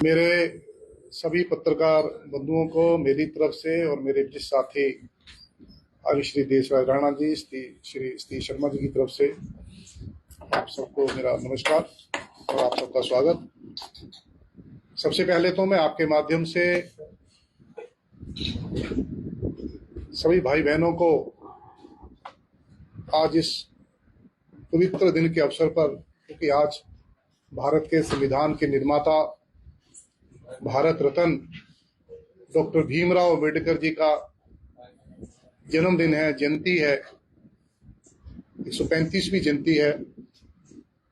मेरे सभी पत्रकार बंधुओं को मेरी तरफ से और मेरे जिस साथी आदि श्री देशराज राणा जी, श्री सतीश शर्मा जी की तरफ से आप सबको मेरा नमस्कार और आप सबका स्वागत। सबसे पहले तो मैं आपके माध्यम से सभी भाई बहनों को आज इस पवित्र दिन के अवसर पर, क्योंकि आज भारत के संविधान के निर्माता भारत रत्न डॉक्टर भीमराव अम्बेडकर जी का जन्मदिन है, जयंती है, 135वीं जयंती है।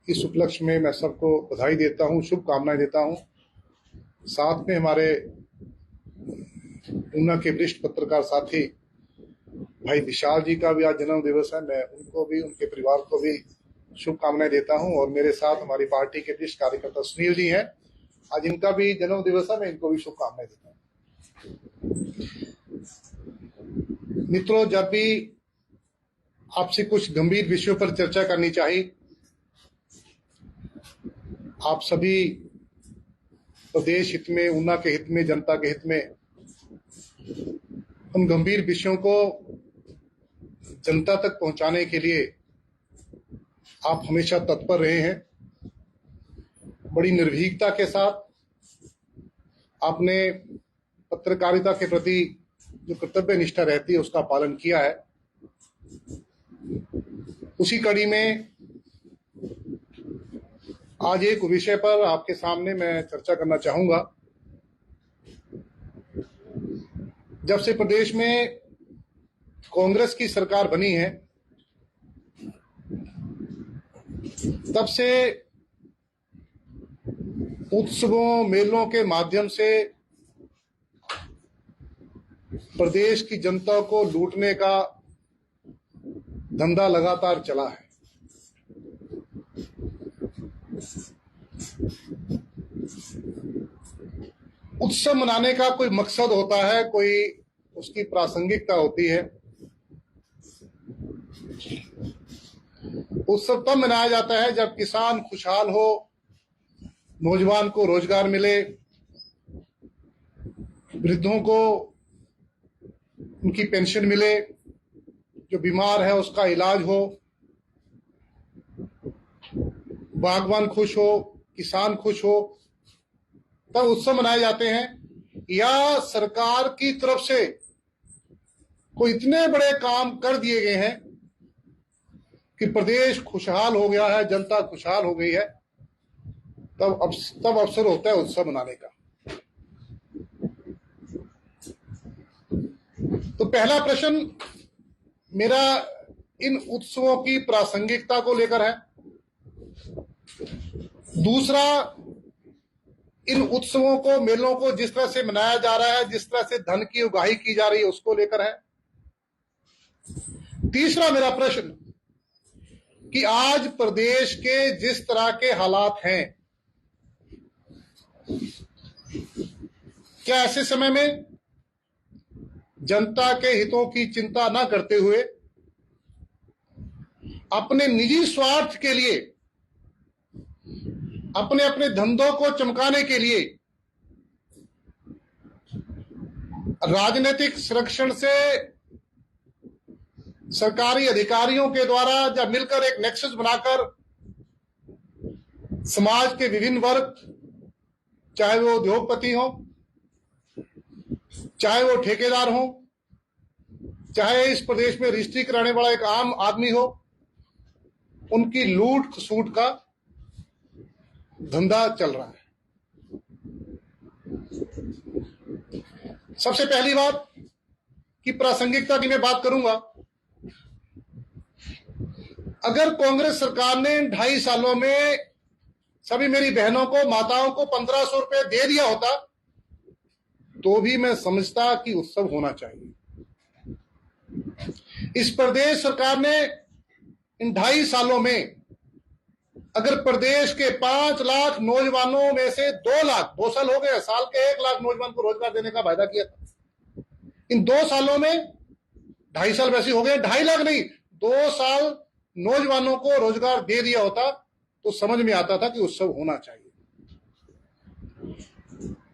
इस उपलक्ष्य में मैं सबको बधाई देता हूं, शुभकामनाएं देता हूं। साथ में हमारे ऊना के वरिष्ठ पत्रकार साथी भाई विशाल जी का भी आज जन्म दिवस है। मैं उनको भी, उनके परिवार को भी शुभकामनाएं देता हूं। और मेरे साथ हमारी पार्टी के वरिष्ठ कार्यकर्ता सुनील जी हैं, आज इनका भी जन्म दिवस है, मैं इनको भी शुभकामनाएं देता हूं। मित्रों, जब भी आपसे कुछ गंभीर विषयों पर चर्चा करनी चाहिए, आप सभी प्रदेश हित में, ऊना के हित में, जनता के हित में उन गंभीर विषयों को जनता तक पहुंचाने के लिए आप हमेशा तत्पर रहे हैं। बड़ी निर्भीकता के साथ आपने पत्रकारिता के प्रति जो कर्तव्य निष्ठा रहती है उसका पालन किया है। उसी कड़ी में आज एक विषय पर आपके सामने मैं चर्चा करना चाहूंगा। जब से प्रदेश में कांग्रेस की सरकार बनी है, तब से उत्सवों, मेलों के माध्यम से प्रदेश की जनता को लूटने का धंधा लगातार चला है। उत्सव मनाने का कोई मकसद होता है, कोई उसकी प्रासंगिकता होती है। उत्सव तब मनाया जाता है जब किसान खुशहाल हो, नौजवान को रोजगार मिले, वृद्धों को उनकी पेंशन मिले, जो बीमार है उसका इलाज हो, बागवान खुश हो, किसान खुश हो, तब उत्सव मनाए जाते हैं। या सरकार की तरफ से कोई इतने बड़े काम कर दिए गए हैं कि प्रदेश खुशहाल हो गया है, जनता खुशहाल हो गई है, तब अवसर होता है उत्सव मनाने का। तो पहला प्रश्न मेरा इन उत्सवों की प्रासंगिकता को लेकर है। दूसरा, इन उत्सवों को, मेलों को जिस तरह से मनाया जा रहा है, जिस तरह से धन की उगाही की जा रही है, उसको लेकर है। तीसरा मेरा प्रश्न कि आज प्रदेश के जिस तरह के हालात हैं, क्या ऐसे समय में जनता के हितों की चिंता न करते हुए अपने निजी स्वार्थ के लिए, अपने अपने धंधों को चमकाने के लिए, राजनीतिक संरक्षण से सरकारी अधिकारियों के द्वारा जब मिलकर एक नेक्सस बनाकर समाज के विभिन्न वर्ग, चाहे वो उद्योगपति हो, चाहे वो ठेकेदार हो, चाहे इस प्रदेश में रजिस्ट्री कराने वाला एक आम आदमी हो, उनकी लूट खसूट का धंधा चल रहा है। सबसे पहली बात कि प्रासंगिकता की मैं बात करूंगा। अगर कांग्रेस सरकार ने 2.5 सालों में सभी मेरी बहनों को, माताओं को 1500 रुपए दे दिया होता, तो भी मैं समझता कि उत्सव होना चाहिए। इस प्रदेश सरकार ने इन 2.5 सालों में अगर प्रदेश के 5 लाख नौजवानों में से 2 लाख, 2 साल हो गए, साल के 1 लाख नौजवान को रोजगार देने का वायदा किया था। इन 2 सालों में 2.5 साल वैसे हो गए, 2.5 लाख नहीं, 2 साल नौजवानों को रोजगार दे दिया होता तो समझ में आता था कि उत्सव होना चाहिए।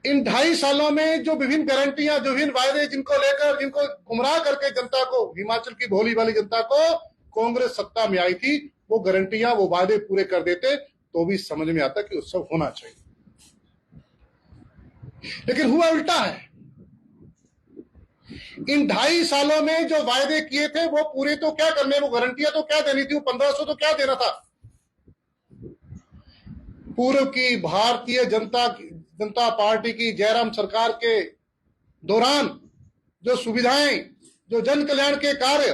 इन 2.5 सालों में जो विभिन्न गारंटियां, जो विभिन्न वायदे जिनको लेकर, जिनको गुमराह करके जनता को, हिमाचल की भोली भाली जनता को कांग्रेस सत्ता में आई थी, वो गारंटियां, वो वायदे पूरे कर देते तो भी समझ में आता कि उत्सव होना चाहिए। लेकिन हुआ उल्टा है। इन 2.5 सालों में जो वायदे किए थे वो पूरे तो क्या करने, वो गारंटियां तो क्या देनी थी, वो 1500 तो क्या देना था। पूर्व की भारतीय जनता पार्टी की जयराम सरकार के दौरान जो सुविधाएं, जो जन कल्याण के कार्य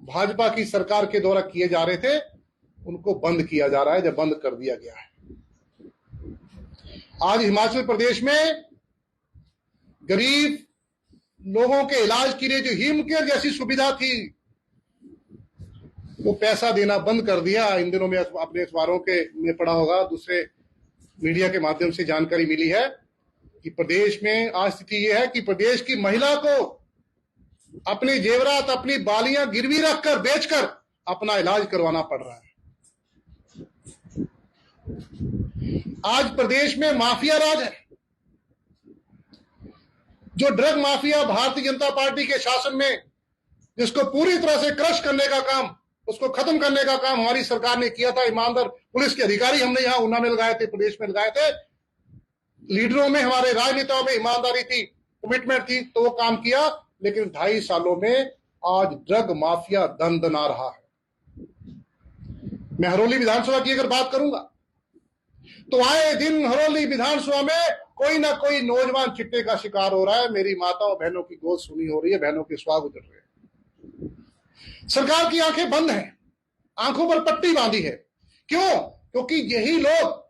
भाजपा की सरकार के द्वारा किए जा रहे थे, उनको बंद किया जा रहा है, जब बंद कर दिया गया है। आज हिमाचल प्रदेश में गरीब लोगों के इलाज के लिए जो हिम केयर जैसी सुविधा थी, वो पैसा देना बंद कर दिया। इन दिनों में अपने अखबारों के में पढ़ा होगा, दूसरे मीडिया के माध्यम से जानकारी मिली है कि प्रदेश में आज स्थिति यह है कि प्रदेश की महिला को अपने जेवरात, अपनी बालियां गिरवी रखकर, बेचकर अपना इलाज करवाना पड़ रहा है। आज प्रदेश में माफिया राज है। जो drug mafia Bharatiya Janata party के शासन में, जिसको पूरी तरह से क्रश करने का काम, उसको खत्म करने का काम हमारी सरकार ने किया था। ईमानदार पुलिस के अधिकारी हमने यहां ऊना में लगाए थे, प्रदेश में लगाए थे। लीडरों में, हमारे राजनेताओं में ईमानदारी थी, कमिटमेंट थी, तो वो काम किया। लेकिन 2.5 सालों में आज ड्रग माफिया दनदना रहा है। मैं हरोली विधानसभा की अगर बात करूंगा तो आए दिन हरोली विधानसभा में कोई ना कोई नौजवान चिट्टे का शिकार हो रहा है। मेरी माताओं बहनों की गोद सुनी हो रही है, बहनों के स्वाग उजड़ रहे हैं। सरकार की आंखें बंद हैं, आंखों पर पट्टी बांधी है। क्यों? क्योंकि यही लोग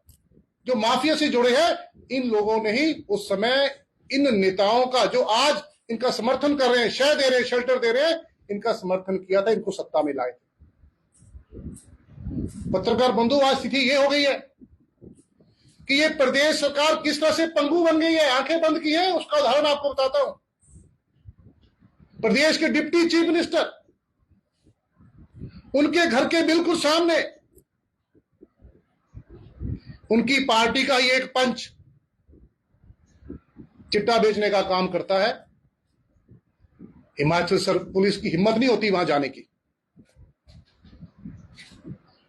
जो माफिया से जुड़े हैं, इन लोगों ने ही उस समय इन नेताओं का, जो आज इनका समर्थन कर रहे हैं, शय दे रहे हैं, शेल्टर दे रहे हैं, इनका समर्थन किया था, इनको सत्ता में लाए थे। पत्रकार बंधु, आज स्थिति ये हो गई है कि ये प्रदेश सरकार किस तरह से पंगु बन गई है, आंखें बंद की है। उसका उदाहरण आपको बताता हूं। प्रदेश के डिप्टी चीफ मिनिस्टर, उनके घर के बिल्कुल सामने उनकी पार्टी का ही एक पंच चिट्टा बेचने का काम करता है। हिमाचल पुलिस की हिम्मत नहीं होती वहां जाने की।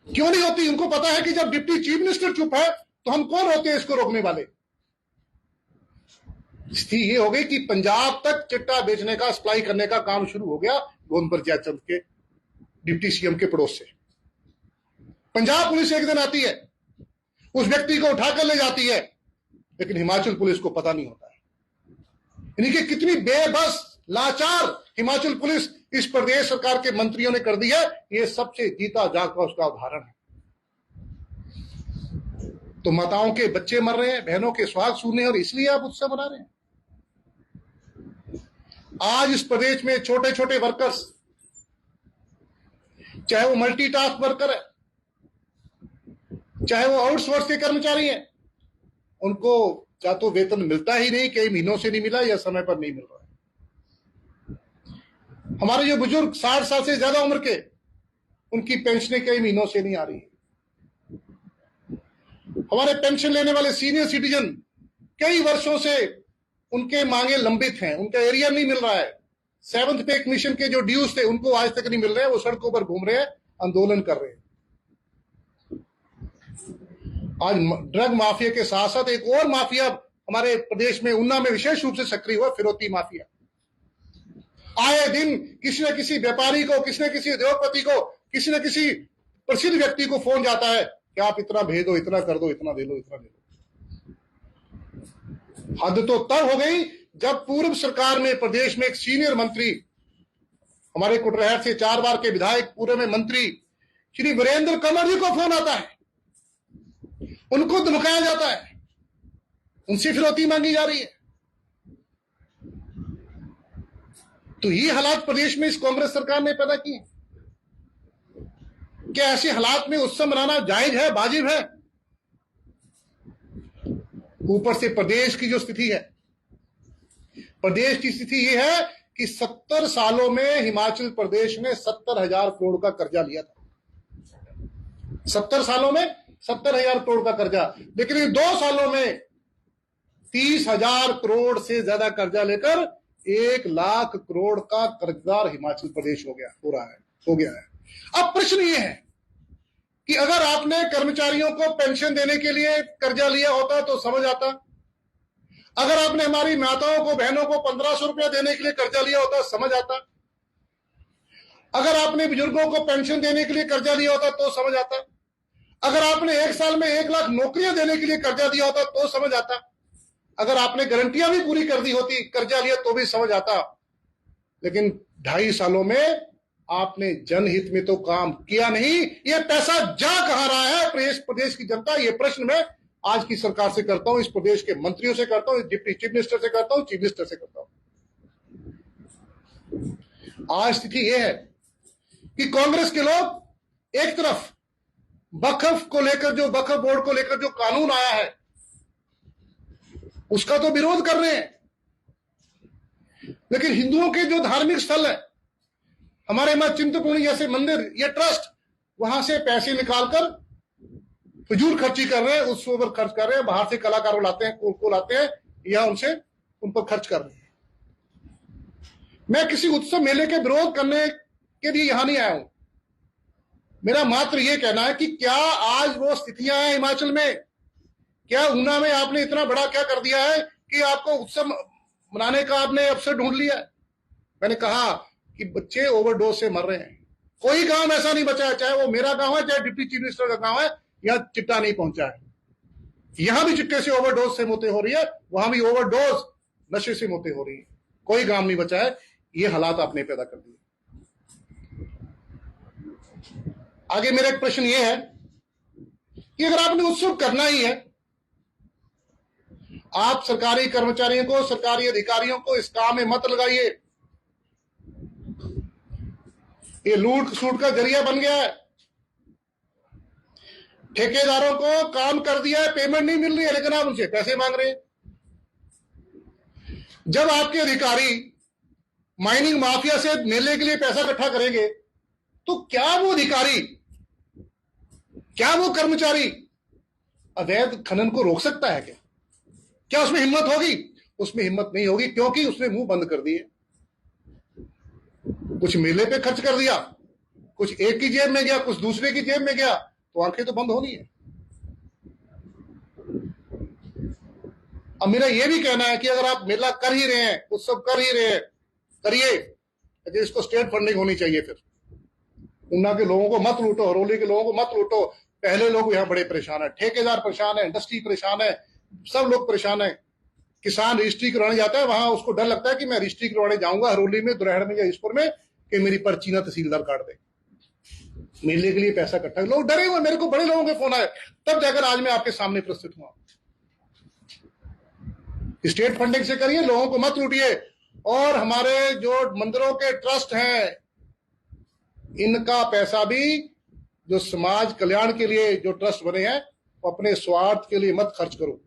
क्यों नहीं होती? उनको पता है कि जब डिप्टी चीफ मिनिस्टर चुप है तो हम कौन होते हैं इसको रोकने वाले। स्थिति ये हो गई कि पंजाब तक चिट्टा बेचने का, सप्लाई करने का काम शुरू हो गया गोविंद जयचंद के डिप्टी सीएम के पड़ोस से। पंजाब पुलिस एक दिन आती है, उस व्यक्ति को उठाकर ले जाती है, लेकिन हिमाचल पुलिस को पता नहीं होता है। यानी कि कितनी बेबस, लाचार हिमाचल पुलिस इस प्रदेश सरकार के मंत्रियों ने कर दी है। ये सबसे जीता जागता उसका उदाहरण है। तो माताओं के बच्चे मर रहे हैं, बहनों के सुहाग सूने, और इसलिए आप उत्सव मना रहे हैं। आज इस प्रदेश में छोटे छोटे वर्कर्स, चाहे वो मल्टीटास्क वर्कर है, चाहे वो आउटसोर्स के कर्मचारी हैं, उनको या तो वेतन मिलता ही नहीं, कई महीनों से नहीं मिला, या समय पर नहीं मिल रहा है। हमारे जो बुजुर्ग 60 साल से ज्यादा उम्र के, उनकी पेंशनें कई महीनों से नहीं आ रही। हमारे पेंशन लेने वाले सीनियर सिटीजन, कई वर्षों से उनके मांगे लंबित हैं, उनका एरिया नहीं मिल रहा है। 7th पे कमीशन के जो ड्यूज थे, उनको आज तक नहीं मिल रहे हैं। वो सड़कों पर घूम रहे हैं, आंदोलन कर रहे हैं। आज ड्रग माफिया के साथ साथ एक और माफिया हमारे प्रदेश में, ऊना में विशेष रूप से सक्रिय हुआ, फिरौती माफिया। आए दिन किसी न किसी व्यापारी को, किसी न किसी उद्योगपति को, किसी न किसी प्रसिद्ध व्यक्ति को फोन जाता है कि आप इतना भेज दो, इतना कर दो, इतना दे लो, इतना दे दो। हद तो तब हो गई जब पूर्व सरकार में प्रदेश में एक सीनियर मंत्री, हमारे कुटरैहर से 4 बार के विधायक, पूर्व में मंत्री श्री वीरेंद्र कंवर जी को फोन आता है, उनको धमकाया जाता है, उनसे फिरौती मांगी जा रही है। तो ये हालात प्रदेश में इस कांग्रेस सरकार ने पैदा किए। क्या ऐसे हालात में उत्सव मनाना जायज है, वाजिब है? ऊपर से प्रदेश की जो स्थिति है, प्रदेश की स्थिति यह है कि 70 सालों में हिमाचल प्रदेश ने 70,000 करोड़ का कर्जा लिया था। 70 सालों में 70,000 करोड़ का कर्जा। लेकिन इन 2 सालों में 30,000 करोड़ से ज्यादा कर्जा लेकर 1,00,000 करोड़ का कर्जदार हिमाचल प्रदेश हो गया है। अब प्रश्न ये है कि अगर आपने कर्मचारियों को पेंशन देने के लिए कर्जा लिया होता तो समझ आता, अगर आपने हमारी माताओं को, बहनों को 1,500 रुपया देने के लिए कर्जा लिया होता समझ आता, अगर आपने बुजुर्गों को पेंशन देने के लिए कर्जा लिया होता तो समझ आता, अगर आपने 1 साल में 1,00,000 नौकरियां देने के लिए कर्जा दिया होता तो समझ आता, अगर आपने गारंटियां भी पूरी कर दी होती, कर्जा लिया तो भी समझ आता। लेकिन 2.5 सालों में आपने जनहित में तो काम किया नहीं। ये पैसा जा कहां रहा है प्रदेश की जनता, ये प्रश्न मैं आज की सरकार से करता हूं, इस प्रदेश के मंत्रियों से करता हूं, डिप्टी चीफ मिनिस्टर से करता हूं, चीफ मिनिस्टर से करता हूं। आज स्थिति यह है कि कांग्रेस के लोग एक तरफ वक्फ बोर्ड को लेकर जो कानून आया है उसका तो विरोध कर रहे हैं, लेकिन हिंदुओं के जो धार्मिक स्थल है, हमारे मां चिंतपूर्णी जैसे मंदिर, ये ट्रस्ट, वहां से पैसे निकालकर फिजूल खर्ची कर रहे हैं, उस पर खर्च कर रहे हैं, बाहर से कलाकारों लाते हैं, को लाते हैं या उन पर खर्च कर रहे हैं। मैं किसी उत्सव मेले के विरोध करने के लिए यहां नहीं आया हूं। मेरा मात्र यह कहना है कि क्या आज वो स्थितियां हैं हिमाचल में, क्या ऊना में आपने इतना बड़ा क्या कर दिया है कि आपको उत्सव मनाने का आपने अवसर ढूंढ लिया है। मैंने कहा कि बच्चे ओवरडोज से मर रहे हैं, कोई गांव ऐसा नहीं बचा है, चाहे वो मेरा गांव है, चाहे डिप्टी चीफ मिनिस्टर का गांव है, यहां चिट्टा नहीं पहुंचा है। यहां भी चिट्टे से ओवरडोज से मौतें हो रही है, वहां भी ओवरडोज नशे से मौतें हो रही है, कोई गांव नहीं बचा है। ये हालात आपने पैदा कर दिए। आगे मेरा एक प्रश्न ये है कि अगर आपने उत्सव करना ही है, आप सरकारी कर्मचारियों को, सरकारी अधिकारियों को इस काम में मत लगाइए। ये लूट सूट का जरिया बन गया है। ठेकेदारों को काम कर दिया है, पेमेंट नहीं मिल रही है, लेकिन आप उनसे पैसे मांग रहे हैं। जब आपके अधिकारी माइनिंग माफिया से मेले के लिए पैसा इकट्ठा करेंगे तो क्या वो अधिकारी, क्या वो कर्मचारी अवैध खनन को रोक सकता है? क्या उसमें हिम्मत होगी? उसमें हिम्मत नहीं होगी, क्योंकि उसने मुंह बंद कर दिए। कुछ मेले पे खर्च कर दिया, कुछ एक की जेब में गया, कुछ दूसरे की जेब में गया, तो आंखें तो बंद होनी है। अब मेरा यह भी कहना है कि अगर आप मेला कर ही रहे हैं, उत्सव कर ही रहे हैं, करिए, लेकिन इसको स्टेट फंडिंग होनी चाहिए। फिर ऊना के लोगों को मत लूटो, हरोली के लोगों को मत लूटो। पहले लोग यहां बड़े परेशान है, ठेकेदार परेशान है, इंडस्ट्री परेशान है, सब लोग परेशान है। किसान रजिस्ट्री करवाने जाता है, वहां उसको डर लगता है कि मैं रजिस्ट्री करवाने जाऊंगा हरोली में, दुरहड़ में या ईश्वर में, कि मेरी पर्ची ना तहसीलदार काट दे। मेले के लिए पैसा इकट्ठा, लोग डरे हुए। मेरे को बड़े लोगों के फोन आए, तब जाकर आज मैं आपके सामने प्रस्तुत हुआ। स्टेट फंडिंग से करिए, लोगों को मत लूटिए। और हमारे जो मंदिरों के ट्रस्ट हैं, इनका पैसा भी जो समाज कल्याण के लिए जो ट्रस्ट बने हैं, वो अपने स्वार्थ के लिए मत खर्च करो।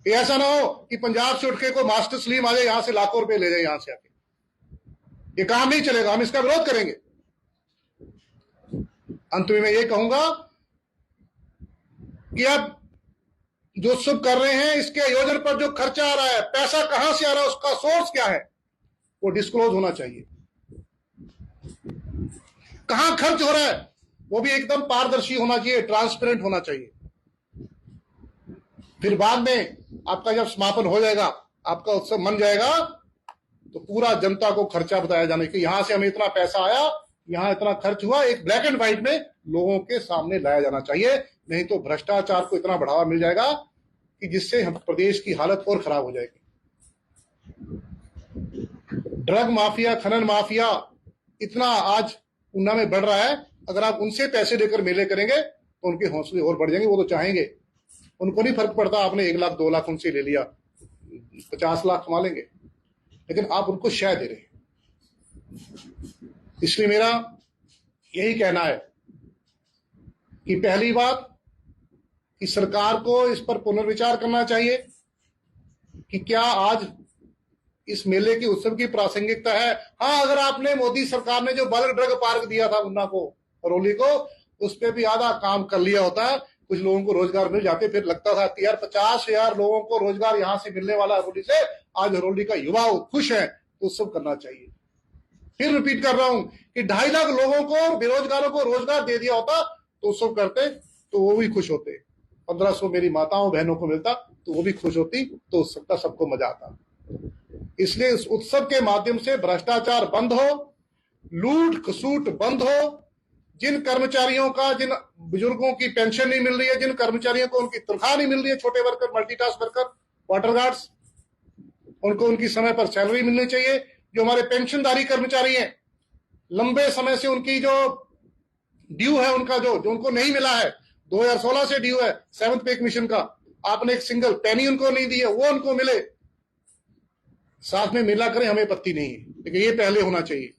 ऐसा ना हो कि पंजाब से उठ के कोई मास्टर सलीम आ जाए, यहां से लाखों रुपए ले जाए यहां से आके। ये काम नहीं चलेगा, हम इसका विरोध करेंगे। अंत में मैं ये कहूंगा कि अब जो उत्सव कर रहे हैं, इसके आयोजन पर जो खर्चा आ रहा है, पैसा कहां से आ रहा है, उसका सोर्स क्या है, वो डिस्क्लोज होना चाहिए। कहां खर्च हो रहा है वो भी एकदम पारदर्शी होना चाहिए, ट्रांसपेरेंट होना चाहिए। फिर बाद में आपका जब समापन हो जाएगा, आपका उत्सव मन जाएगा, तो पूरा जनता को खर्चा बताया जाने कि यहां से हमें इतना पैसा आया, यहां इतना खर्च हुआ, एक ब्लैक एंड व्हाइट में लोगों के सामने लाया जाना चाहिए। नहीं तो भ्रष्टाचार को इतना बढ़ावा मिल जाएगा कि जिससे हम प्रदेश की हालत और खराब हो जाएगी। ड्रग माफिया, खनन माफिया इतना आज ऊना में बढ़ रहा है। अगर आप उनसे पैसे लेकर मेले करेंगे तो उनके हौसले और बढ़ जाएंगे। वो तो चाहेंगे, उनको नहीं फर्क पड़ता आपने 1 लाख 2 लाख उनसे ले लिया, 50 लाख कमा लेंगे, लेकिन आप उनको शय दे रहे हैं। इसलिए मेरा यही कहना है कि पहली बात कि सरकार को इस पर पुनर्विचार करना चाहिए कि क्या आज इस मेले की उत्सव की प्रासंगिकता है। हाँ, अगर आपने मोदी सरकार ने जो बल्क ड्रग पार्क दिया था ऊना को, हरोली को, उस पर भी आधा काम कर लिया होता है, कुछ लोगों को रोजगार मिल जाते, फिर लगता था कि यार 50,000 लोगों को रोजगार यहां से मिलने वाला हरोली से, आज हरोली का युवा खुश है, तो उत्सव करना चाहिए। फिर रिपीट कर रहा हूं कि 2.5 लाख लोगों को, बेरोजगारों को रोजगार दे दिया होता तो उत्सव करते तो वो भी खुश होते। 1500 मेरी माताओं बहनों को मिलता तो वो भी खुश होती, तो उत्सव का सबको मजा आता। इसलिए इस उत्सव के माध्यम से भ्रष्टाचार बंद हो, लूट खसूट बंद हो, जिन कर्मचारियों का, जिन बुजुर्गों की पेंशन नहीं मिल रही है, जिन कर्मचारियों को उनकी तनख्वाह नहीं मिल रही है, छोटे worker, multitask worker, water guards, उनको उनकी समय पर सैलरी मिलनी चाहिए। जो हमारे पेंशनधारी कर्मचारी हैं, लंबे समय से उनकी जो ड्यू है, उनका जो उनको नहीं मिला है, 2016 से ड्यू है 7th पे कमीशन का, आपने एक सिंगल पेनी उनको नहीं दी है, वो उनको मिले, साथ में मिला करें, हमें आपत्ति नहीं है, लेकिन ये पहले होना चाहिए।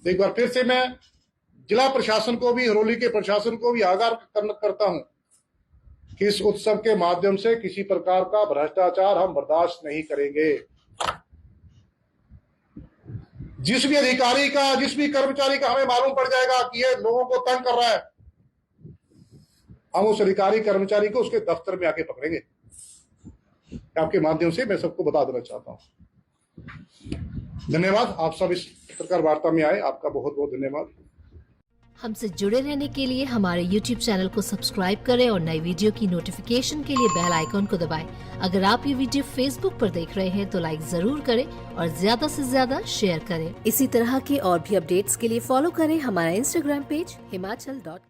तो एक बार फिर से मैं जिला प्रशासन को भी, हरोली के प्रशासन को भी आगाह करता हूं कि इस उत्सव के माध्यम से किसी प्रकार का भ्रष्टाचार हम बर्दाश्त नहीं करेंगे। जिस भी अधिकारी का, जिस भी कर्मचारी का हमें मालूम पड़ जाएगा कि ये लोगों को तंग कर रहा है, हम उस अधिकारी कर्मचारी को उसके दफ्तर में आके पकड़ेंगे। आपके माध्यम से मैं सबको बता देना चाहता हूं। धन्यवाद, आप सब इस पत्रकार वार्ता में आए, आपका बहुत बहुत धन्यवाद। हमसे जुड़े रहने के लिए हमारे YouTube चैनल को सब्सक्राइब करें और नई वीडियो की नोटिफिकेशन के लिए बेल आइकॉन को दबाएं। अगर आप ये वीडियो Facebook पर देख रहे हैं तो लाइक जरूर करें और ज्यादा से ज्यादा शेयर करें। इसी तरह के और भी अपडेट्स के लिए फॉलो करें हमारा Instagram पेज himachal.ke।